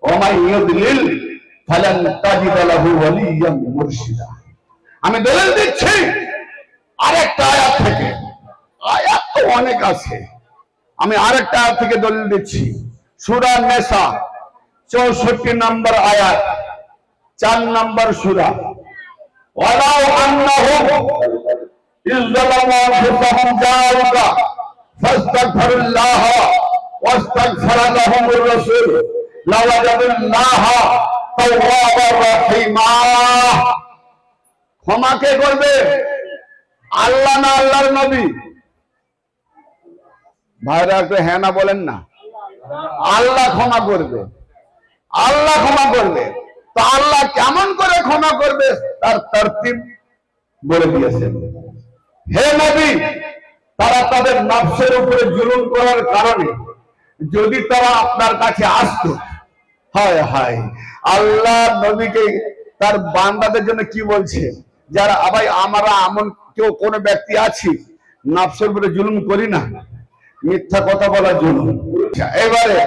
ওয়া মান ইউদ্লিল ফালান তাজিদ লাহু ওয়ালিয়্যান মুরশিদা। আমি দলিল দিচ্ছি আরেকটা আয়াত থেকে। আয়াত তো অনেক আছে, আমি আরেকটা আয়াত থেকে দলিল দিচ্ছি। সূরা নিসা 64 নম্বর আয়াত, 4 নম্বর সূরা। ওয়ালাউ আন্নাহুম ইযলামু আনফুসাহুম জাআউকা ফাস্তাগফিরুল্লাহ ওয়াস্তাগফারা লাহুমুর রাসূল লাওয়াজাদুল্লাহ তাওয়াবার রাহিমা। ক্ষমা কে করবে? আল্লাহ না আল্লাহর নবী? ভাইরা একটু হ্যাঁ না বলেন না। আল্লাহ ক্ষমা করবে, আল্লাহ ক্ষমা করবে। তো আল্লাহ কেমন করে ক্ষমা করবে তার তরতিব বলে দিয়েছেন। হে নবী, তারা তাদের নফসের উপরে জুলুম করার কারণে যদি তারা আপনার কাছে আসতো, হায় হায়, আল্লাহ নবীকে তার বান্দাদের জন্য কি বলছে? যারা ভাই আমরা এমন কেউ কোন ব্যক্তি আছি নফসের উপরে জুলুম করি না, মিথ্যা কথা বলার জন্য। এবারে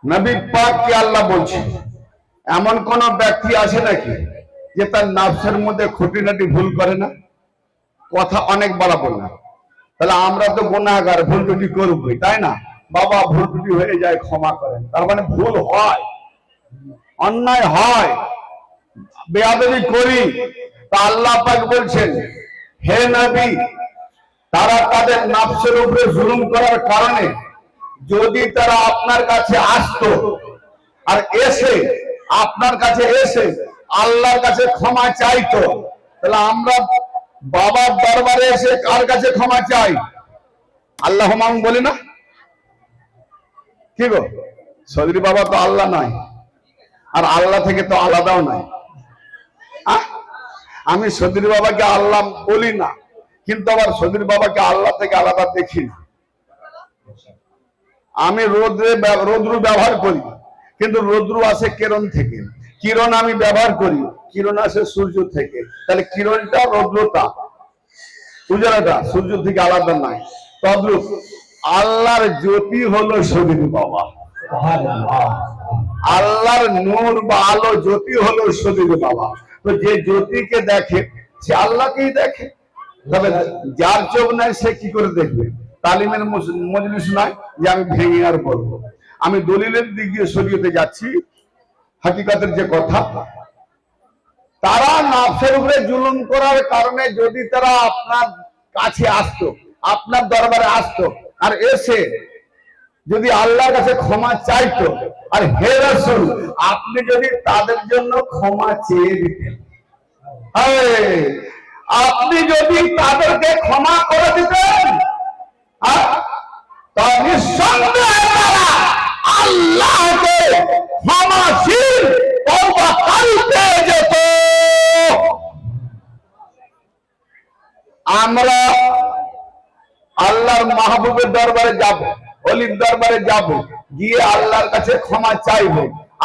নবী পাককে আল্লাহ বলছে, এমন কোন ব্যক্তি আছে নাকি যে তার নফসের মধ্যে খুঁটিনাটি ভুল করে না? কথা অনেক বাড়াবো না, তাহলে আমরা তো গুনাহগার, ভুল ত্রুটি করবই, তাই না? বাবা ভুল ত্রুটি হয়ে যায়, ক্ষমা করেন। তার মানে ভুল হয়, অন্যায় হয়, বেয়াদবি করি। তা আল্লাহ পাক বলছেন, হে নবী, তারা তাদের নফসের উপরে জুলুম করার কারণে যদি তারা আপনার কাছে আসতো আর এসে আপনার কাছে এসে আল্লাহর কাছে ক্ষমা চাইতো, তাহলে আমরা বাবার দরবারে এসে কার কাছে ক্ষমা চাই? আল্লাহ মাম বলি না কি গো? সদরি বাবা তো আল্লাহ নয়, আর আল্লাহ থেকে তো আলাদাও নাই। আমি সদরি বাবাকে আল্লাহ বলি না, কিন্তু আবার সদরি বাবাকে আল্লাহ থেকে আলাদা দেখি না। আমি রৌদ্রু ব্যবহার করি, কিন্তু রৌদ্রু আসে কিরণ থেকে। কিরণ আমি ব্যবহার করি, কিরণ আসে সূর্য থেকে। তাহলে কিরণটা রৌদ্রতা উজালাটা সূর্য থেকে আলাদা নাই। তদ্রূপ আল্লাহর জ্যোতি হলো সদরি বাবা, আল্লাহর নূর বা আলো জ্যোতি হলো সদরি বাবা। তো যে জ্যোতিকে দেখে সে আল্লাহকেই দেখে। তবে যার চোখ নাই সে কি করে দেখবে? তালিমের মজলিস নয় যে আমি ভেঙে আর বলবো। আমি দলিলের দিক দিয়ে শরীয়তে যাচ্ছি। হাকিকতের যে কথা, তারা নফসের উপরে জুলুম করার কারণে যদি তারা আপনার কাছে আসতো, আপনার দরবারে আসতো, আর এসে যদি আল্লাহর কাছে ক্ষমা চাইতো, আর হে রাসূল আপনি যদি তাদের জন্য ক্ষমা চেয়ে দিতেন, আপনি যদি তাদেরকে ক্ষমা করে দিতেন, তা নিঃসন্দেহে তারা আল্লাহকে ক্ষমাশীল তওবাকারী পেয়ে যেত। আমরা আল্লাহর মাহবুবের দরবারে যাব, অলির দরবারে যাব, গিয়ে আল্লাহর কাছে ক্ষমা চাইব।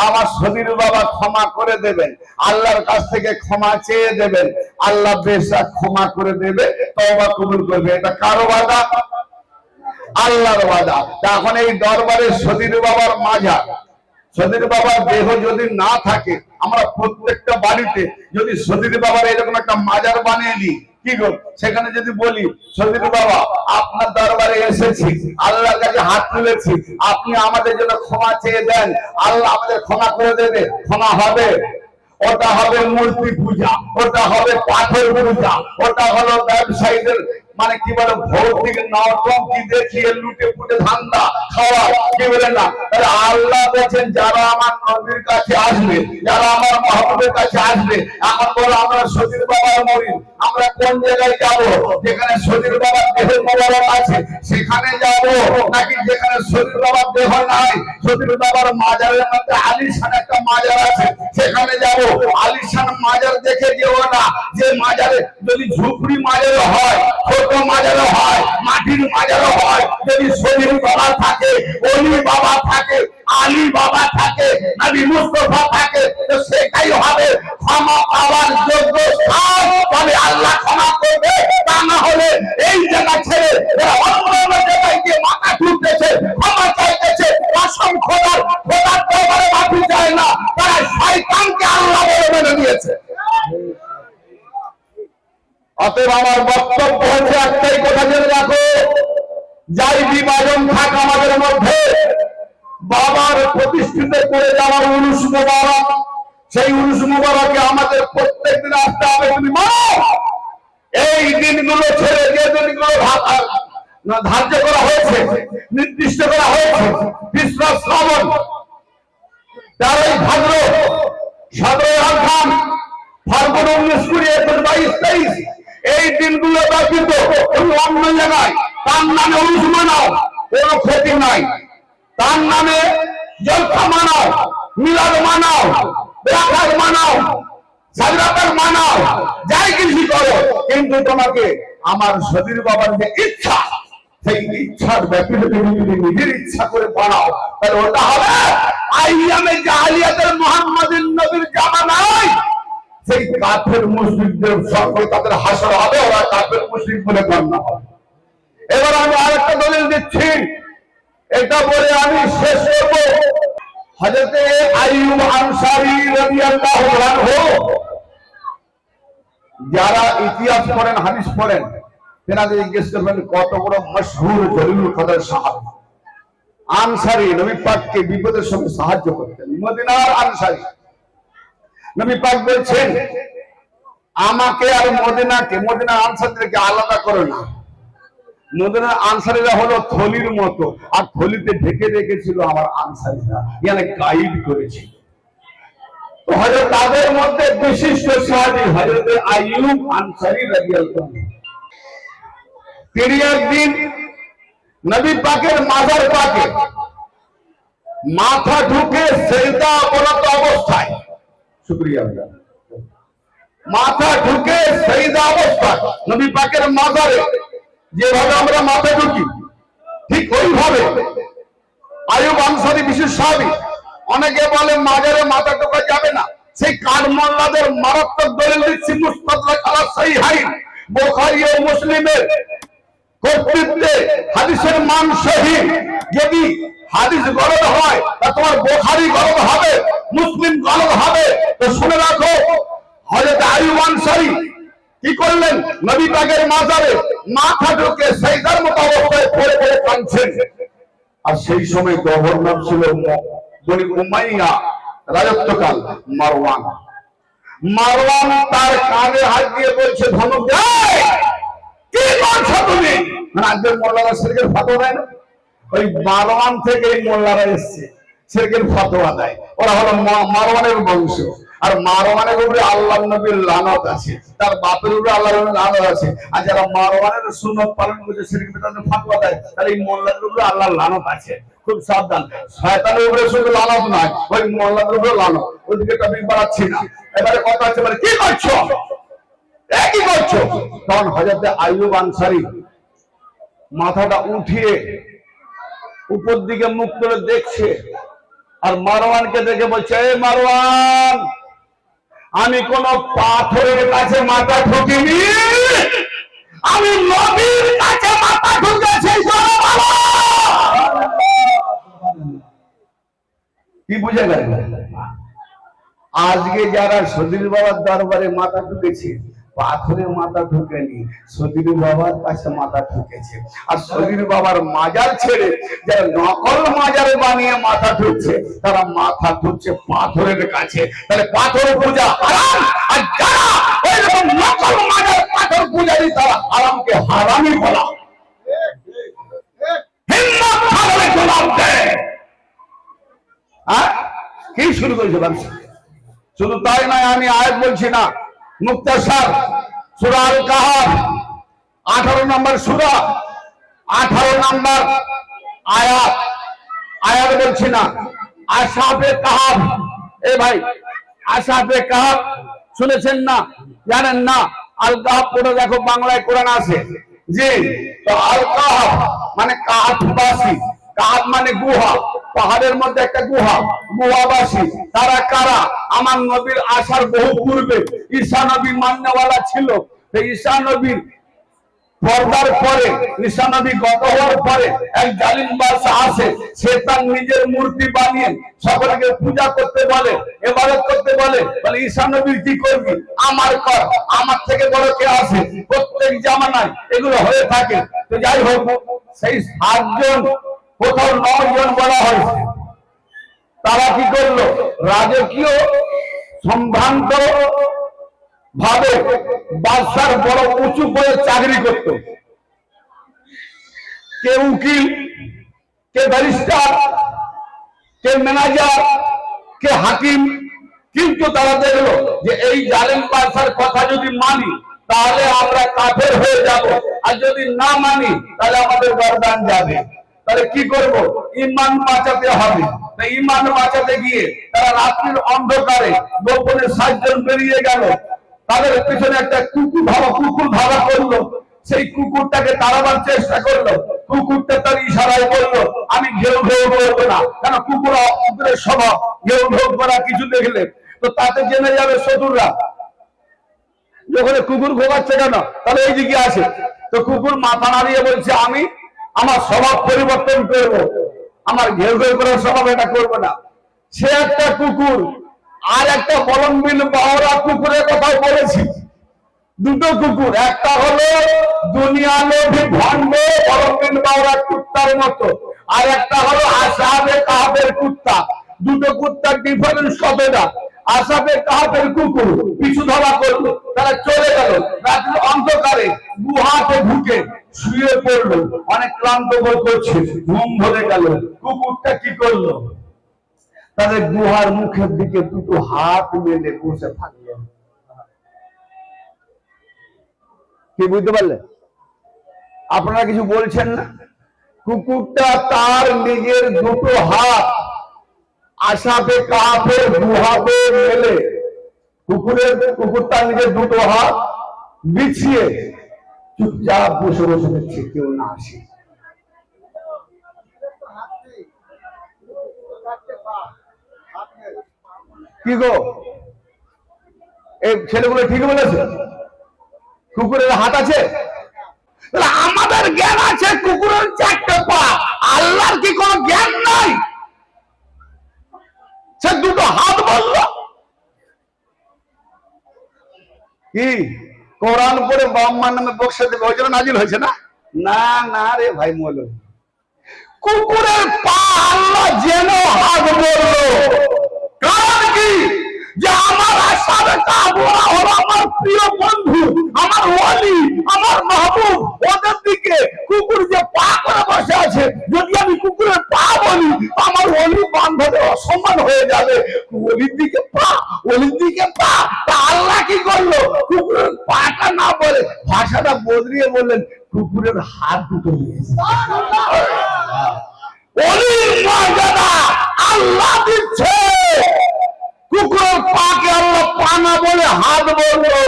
আমার সদীর বাবা ক্ষমা করে দেবেন, আল্লাহর কাছ থেকে ক্ষমা চেয়ে দেবেন, আল্লাহ বেশক ক্ষমা করে দেবে, তওবা কবুল করবে। এটা কারো ওয়াদা? আল্লাহর ওয়াদা। এখন এই দরবারে সদীর বাবার মাজার, সদীর বাবার দেহ যদি না থাকে, আমরা প্রত্যেকটা বাড়িতে যদি সদীর বাবার এরকম একটা মাজার বানিয়ে নিই, কি গো, সেখানে যদি বলি সদীর বাবা আপনার দরবারে এসেছি, আল্লাহর কাছে হাত তুলেছি, আপনি আমাদের জন্য ক্ষমা চেয়ে দেন, আল্লাহ আমাদের ক্ষমা করে দেবে, ক্ষমা হবে। ওটা হবে মূর্তি পূজা, ওটা হবে পাথর পূজা, ওটা হলো ব্যবসায়ীদের মানে কি বলে ভৌতিক নরকঙ্কি দেখিয়ে লুটে পুটে ধান্দা খাওয়া, কি বলে না। আল্লাহ বলছেন যারা আমার নবীর কাছে আসবে, যারা আমার মাহবুবের কাছে আসবে, এখন বলো আমরা সদীর বাবার মরিদ, আমরা কোন জায়গায় যাব? যেখানে সদীর বাবার দেহ মোবারক আছে সেখানে যাব, নাকি যেখানে সদীর বাবার দেহ নাই, সদীর বাবার মাজারের মধ্যে আলিশান একটা মাজার আছে সেখানে যাব? আলিশান মাজার দেখে যেও না, যে মাজারে যদি ঝুপড়ি মাজারে হয়, ছোট মাজারে হয়, মাটির মাজারে হয়, যদি সদীর বাবা থাকে, অলি বাবা থাকে, আলী বাবা থাকে, নবী মুস্তাফা থাকে, তো সেটাই হবে ক্ষমা পাওয়ার যোগ্য স্থান। তবে আল্লাহ ক্ষমা করবে, তা না হলে এই জায়গা ছেড়ে অন্য জায়গায় গিয়ে মাথা ঠুকতেছে, ক্ষমা চাইতেছে, কসম খোদার, খোদার দরবারে মাফি চায় না, তারা শয়তানকে আল্লাহ বলে মেনে নিয়েছে। অতএব আমার বক্তব্য হচ্ছে একটাই কথা জেনে রাখো, যাই বিভাজন থাক আমাদের মধ্যে, বাবার প্রতিষ্ঠিত করে যাওয়ার উরুস মুবারক, সেই উরুস মুবারকে আমাদের প্রত্যেকদিন আসতে হবে। তুমি মানো এই দিনগুলো ছেড়ে যে দিনগুলো ধার্য করা হয়েছে, নির্দিষ্ট করা হয়েছে, কৃষ্ণ শ্রাবণ, 13ই ভাদ্র, 17ই আঘান, ফাল্গুন, 19, 20, 21, 22, 23, এই দিনগুলো ব্যতীত তুমি অন্য জায়গায় তার নামে উরুস মানাও, কোনো ক্ষতি নাই। তার নামে জলসা মানাও, মিলাদ মানাও, বেরাকাত মানাও, সাজরাতার মানাও, যাই কিছু করো, কিন্তু তোমাকে আমার সদীর বাবার যে ইচ্ছা, সেই ইচ্ছার ব্যতীত তুমি যদি নিজের ইচ্ছা করে বানাও, তাহলে ওটা হবে আইয়ামে জাহেলিয়াতের মুহাম্মাদিন নবীর জামানায় সেই কাফের মুশরিকদের সঙ্গে তাদের হাসর হবে, ওরা কাফের মুশরিক বলে গণ্য হবে। এবার আমি আরেকটা দলিল দিচ্ছি, এটা বলে আমি শেষ করব। হযরত আইয়ুব আনসারী রাদিয়াল্লাহু আনহু, যারা ইতিহাস পড়েন, হাদিস পড়েন, তেনাদের জিজ্ঞেস করবেন কত বড় মশহুর জলিলুল কদর সাহাবী। আনসারী, নবী পাককে বিপদের সময় সাহায্য করতেন, মদিনার আনসারী। নবী পাক বলছেন আমাকে আর মদিনাকে, মদিনার আনসারদেরকে আলাদা করো না, মদিনার আনসারীরা হলো থলির মতো, আর থলিতে ঢেকে রেখেছিল আমার আনসারীরা, এখানে গাইড করেছিল। তো হযরত তাদের মধ্যে বিশিষ্ট সাহাবী হযরত আইয়ুব আনসারী রাদিয়াল্লাহু আনহু, তিনি একদিন নবী পাকের মাজার পাকে মাথা ঢুকে সিজদা অবনত অবস্থায়, শুকরিয়া আল্লাহ, মাথা ঢুকে সিজদা অবস্থায় নবী পাকের মাজারে যেভাবে আমরা মাথা ঢুকি ঠিক ওইভাবে আইয়ুব আনসারী বিশেষ সাহাবী। অনেকে বলে মাজারে মাথা ঢোকা যাবে না, সেই কাঠমোল্লাদের মারাত্মক দলিল দিচ্ছি মুস্তাদরাক আলা সাহিহাইন, বুখারী ও মুসলিমের কর্তৃত্বে হাদিসের মান সহিহ। যদি হাদিস গলদ হয় তা তোমার বুখারী গলদ হবে, মুসলিম গলদ হবে। তো শুনে রাখো, হযরত আইয়ুব আনসারী কি করলেন, নবী পাকের মাজারে মাথা ঢুকে সিজদার মতো অবস্থায় পড়ে পড়ে কাঁদছেন। আর সেই সময় গভর্নর ছিল বনি উমাইয়া রাজত্বকাল মারওয়ান। মারওয়ান তার কানে হাত দিয়ে বলছে, ধমক দেয়, কি করছো তুমি? মানে আজকের মোল্লারা শিরকের ফতোয়া দেয় না, ওই মারওয়ান থেকে এই মোল্লারা এসছে, শিরকের ফতোয়া দেয়। ওরা হলো মারওয়ানের বংশ, আর মারওয়ানের উপরে আল্লাহর নবীর লানত আছে, তার বাপের উপরে আল্লাহর নবীর লানত আছে। আর যারা মারওয়ানের সুন্নাত পালন করছে, শিরকের বিধানে ফতোয়া দেয়, তাহলে এই মোল্লাদের উপরে আল্লাহর লানত আছে। খুব সাবধান, শয়তানের উপরে শুধু লানত নয়, ওই মোল্লাদের উপরে লানত। ওইদিকে টপিক বাড়াচ্ছি না, এবারে কথা হচ্ছে, মানে কি করছো, কি করছো? তখন হযরত আইয়ুব আনসারী মাথাটা উঠিয়ে উপর দিকে মুখ করে দেখছে, আর মারওয়ানকে দেখে বলছে, এই মারওয়ান, আমি কোন পাথরের কাছে মাথা ঠুকিনি, আমি নবীর কাছে মাথা ঠুকেছি। কি বুঝে গেল? আজকে যারা সদীর বাবার দরবারে মাথা ঠুকেছে, পাথরে মাথা ঢুকেনি, সদীর বাবার কাছে মাথা ঠুকেছে। আর সদীর বাবার মাজার ছেড়ে যারা নকল মাজারে বানিয়ে মাথা ঠুকছে, তারা মাথা ঠুকছে পাথরের কাছে। তাহলে পাথর পূজা হারাম, আর যারা ওইরকম নকল মাজার পাথর পূজারি, তারা হারামকে হারামই বলা। হিম্মত থাকলে জবাব দেয়। কি শুরু করেছে ব্যবসা? শুধু তাই নয়, আমি আয়াত বলছি না, মুক্তাসার সূরা আল কাহাফ 18 নম্বর সূরা, 18 নম্বর আয়াত বলছি না, আসহাবে কাহাফ। এ ভাই, আসহাবে কাহাফ শুনেছেন না, জানেন না? আল কাহাফ পড়ে দেখো, বাংলায় কোরআন আছে জি। তো আল কাহাফ মানে কাহাফবাসী, কাহাফ মানে গুহা, পাহাড়ের মধ্যে একটা গুহা, গুহাবাসী। তারা কারা? আমার নবীর আসার বহু পূর্বে ঈসা নবী মান্যওয়ালা ছিল। ঈসা নবীর পর্দার পরে, ঈসা নবী গত হওয়ার পরে এক জালিম বাদশা আসে, সে তার নিজের মূর্তি বানিয়ে সকলকে পূজা করতে বলে, ইবাদত করতে বলে। বলে ঈসা নবী কি করবি? আমার কর, আমার থেকে বড় কে আছে? প্রত্যেক জামানায় এগুলো হয়ে থাকে। তো যাই হোক, সেই 7 জন, কোথাও 9 জন বলা হয়েছে, তারা কি করলো? রাজকীয় সম্ভ্রান্ত ভাবে বাদশার বড় উঁচু করে চাকরি করত। কে উকিল, কে ব্যারিস্টার, কে ম্যানেজার, কে হাকিম। কিন্তু তারা দেখলো যে এই জালেম বাদশার কথা যদি মানি তাহলে আমরা কাফের হয়ে যাব, আর যদি না মানি তাহলে আমাদের গর্দান যাবে। তাহলে কি করব? ঈমান বাঁচাতে হবে। তাই ঈমান বাঁচাতে গিয়ে তারা রাত্রির অন্ধকারে গোপনে 7 জন বেরিয়ে গেল। তাদের পিছনে একটা কুকুর ধাওয়া করলো। সেই কুকুরটাকে তাড়াবার চেষ্টা করলো। কুকুরটা তার ইশারায় বললো, আমি ঘেউ ঘেউ করবো না, কেন কুকুরের স্বভাব ঘেউ ঘেউ করা কিছু দেখলে তো তাতে জেনে যাবে শত্রুরা। যখন কুকুর ঘোরাচ্ছে কেন, তাহলে এই দিকে আসে। তো কুকুর মাথা নাড়িয়ে বলছে, আমি আমার স্বভাব পরিবর্তন করব, আমার ঘেউ ঘেউ করার স্বভাব এটা করবো না। সে একটা কুকুর, আর একটা বলম্বিল বাওরা কুকুরের কথা বলেছি। দুটো কুকুর, একটা হলো দুনিয়া লোভী ভণ্ড বলম্বিল বাওরা কুত্তার মতো, আর একটা হলো আসহাবে কাহাফের কুত্তা। দুটো কুত্তার ডিফারেন্স কতটা? আসহাবে কাহাফের কুকুর পিছু ধরা করলো, তারা চলে গেল রাত্রির অন্ধকারে গুহাতে ঢুকে। শুয়ে পড়লো, অনেক ক্লান্ত বোধ করছে, ঘুম ধরে গেল। কুকুরটা কি করলো? তাদের গুহার মুখের দিকে দুটো হাত মেলে বসে থাকলো। কি বুঝতে পারলে? আপনারা কিছু বলছেন না? কুকুরটা তার নিজের দুটো হাত আসাবে কাহাফের গুহাতে মেলে, কুকুরটা নিজের দুটো হাত বিছিয়ে চুপচাপ বসে বসে দেখছে কেউ না আসে। কি গো, এই ছেলেগুলো ঠিক বলেছে? কুকুরের হাত আছে? আমাদের জ্ঞান আছে কুকুরের 4টে পা, আল্লাহর কি কোনো জ্ঞান নাই? সে দুটো হাত বলল। কি কোরআন পড়ে ব্রাহ্মণ নামে বক্সা দেবে ওই জন্য নাজিল হয়েছে না? না না রে ভাই, মৌলভী কুকুরের পা আল্লাহ যেন হাত বলল। কারণ কি? যে আমার আশাবে কাবুরা হলো আমার প্রিয় বন্ধু, আমার ওয়ালি, আমার মাহবুব। ওদের দিকে কুকুর যে পা করে বসে আছে, যদি আমি কুকুরের পা বলি আমার ওলি বান্ধবে অসম্মান হয়ে যাবে। ওলির দিকে পা, ওলির দিকে পা। তা আল্লাহ কি করলো? কুকুরের পাটা না বলে ভাষাটা বদলিয়ে বললেন কুকুরের হাত দুটো নিয়েছে। ওলির মর্যাদা আল্লাহ দিচ্ছে, কুকুরের পাকে আল্লাহ পা না বলে হাত বললো।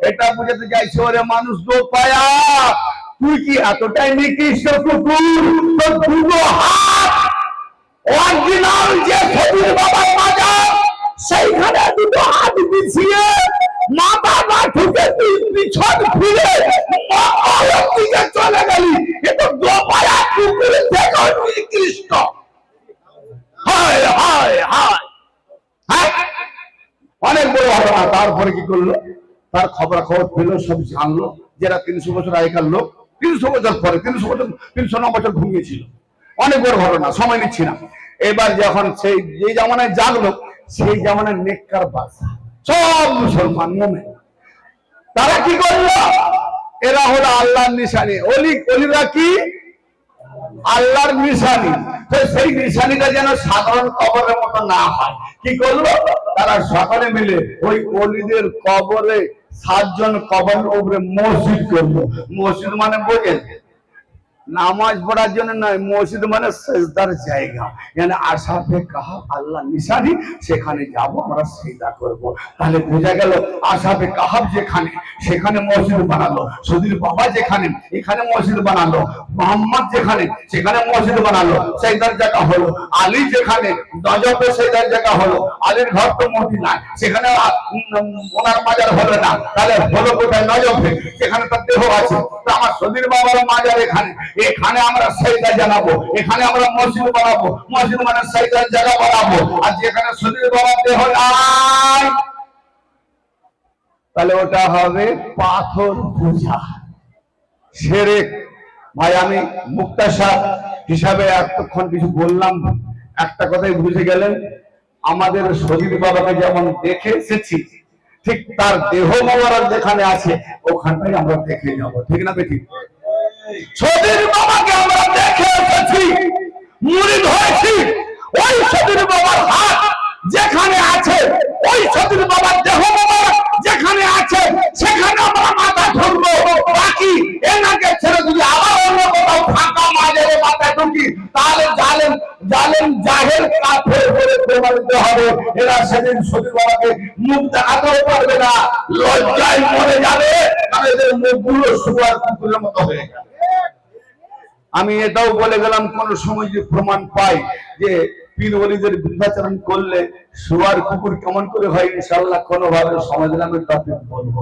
এটা বুঝাতে চাইছে ওরে মানুষ দো পায়া, তুই কি এতটাই নিকৃষ্ট কুকুর? তোর দুটো হাত অরিজিনাল যে ছবির বাবার মাজার, সেইখানে দুটো হাত বিছিয়ে মাথা না ঠুকে তুই পিছন ফিরে মঙ্গলের দিকে চলে গেলি। এটা দো পায়া কুকুরের থেকে নিকৃষ্ট। হায় হায় হায়, অনেক বড় ঘটনা। তারপরে কি করলো? তার খবর পেল, সব জানলো। যারা 300 বছর আগেকার লোক, 300 বছর পরে, 309 বছর ঘুমিয়েছিল। অনেক বড় ঘটনা, সময় নিচ্ছি না। এবার যখন সেই যে জামানায় জাগলো, সেই জামানায় নেককার বাদশা সব মুসলমান মোমেন, তারা কি করলো? এরা হলো আল্লাহর নিশানি। অলিরা কি? আল্লাহর নিশানি। তো সেই নিশানিটা যেন সাধারণ কবরের মতো না হয়, কি করলো? তারা সকলে মিলে ওই অলিদের কবরে 7 জন কবরের উপরে মসজিদ করলো। মসজিদ মানে বোঝেন? নামাজ পড়ার জন্য নয়, মসজিদ মানে সেজদার জায়গা। মানে আশাফে কাহাফ আল্লাহ নিশানি, সেখানে যাব আমরা সিজদা করব। তাহলে বোঝা গেল আশাফে কাহাফ যেখানে, সেখানে মসজিদ বানালো। সদীর বাবা যেখানে, এখানে মসজিদ বানালো। মোহাম্মদ যেখানে, সেখানে মসজিদ বানালো, সেজদার জায়গা হলো। আলী যেখানে, নজফে সেজদার জায়গা হলো। আলীর ঘর তো মদিনায়, সেখানে ওনার মাজার হলো না, তাহলে হলো কোথায়? নজফে, যেখানে তার দেহ আছে। তো আমার সদীর বাবার মাজার এখানে, এখানে আমরা সেজদা জানাবো, এখানে আমরা মসজিদ বানাবো। মসজিদ মানে সেজদার জায়গা বানাবো। আর যেখানে সদীর বাবার দেহ নাই, তাহলে ওটা হবে পাথর পূজা, শিরক। ভাই আমি মুক্তাসার হিসাবে এতক্ষণ কিছু বললাম, একটা কথাই বুঝে গেলেন। আমাদের সদীর বাবাকে যেমন দেখে এসেছি, ঠিক তার দেহ মোবারক যেখানে আছে ওখানটাই আমরা দেখে যাবো, ঠিক না বেটি? সদীর বাবাকে আমরা দেখে এসেছি, মুরিদ হয়েছি। ওই সদীর বাবার হাত যেখানে আছে, ওই সদীর বাবার দেহ মোবারক যেখানে আছে, সেখানে আমরা মাথা ঠুকবো। বাকি এনাকে ছেড়ে যদি আবার অন্য কোথাও ফাঁকা মাজারে মাথা ঠুকি, তাহলে জালেম জাহেল কাফের বলে প্রমাণিত হবে। এরা সেদিন সদীর বাবাকে মুখ দেখাতেও পারবে না, লজ্জায় মরে যাবে, কারণ এদের মুখগুলো শুয়ার কুকুরের মতো হয়ে যাবে। আমি এটাও বলে গেলাম, কোন সময় যে প্রমাণ পাই যে পীর ওলিদের বিরুদ্ধাচরণ করলে শুয়ার কুকুর কেমন করে হয়, ইনশাআল্লাহ কোনোভাবে সমাজ নামে টপিক বলবো।